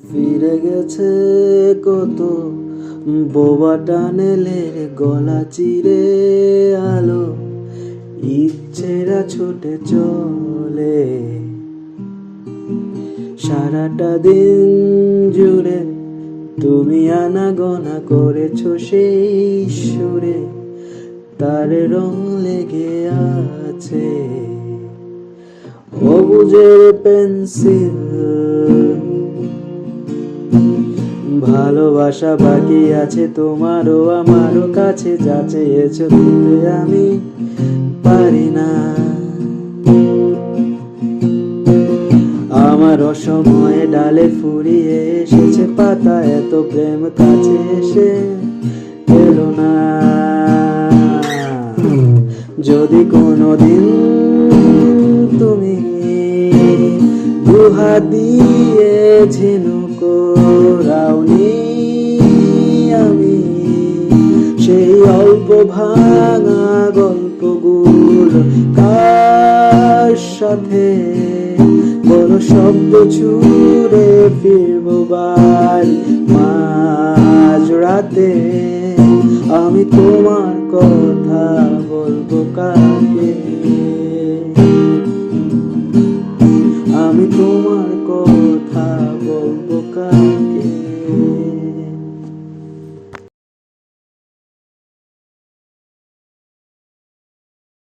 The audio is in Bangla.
ফিরে গেছে কত বোবা টানেলের গলা চিরে আলো ইচ্ছেরা ছুটে চলে সারাটা দিন জুড়ে তুমি আনাগোনা করেছো সেই সুরে তার রং লেগে আছে সবুজের পেন্সিল ভালোবাসা বাকি আছে তোমারও আমারও কাছে যা চেয়েছো দিতে আমি পারি না আমার অসময়ে ডালে ফুরিয়ে এসেছে পাতা এত প্রেম কাছে এসে এলো না যদি কোনোদিন তুমি দুহাত দিয়ে ঝিনুক রাওনি আমি সেই অল্প ভাঙা গল্পগুলো কার সাথে বড় শব্দ ছুড়ে ফিরবো বাড়ি মাঝ রাতে আমি তোমার কথা বলবো কাকে আমি তোমার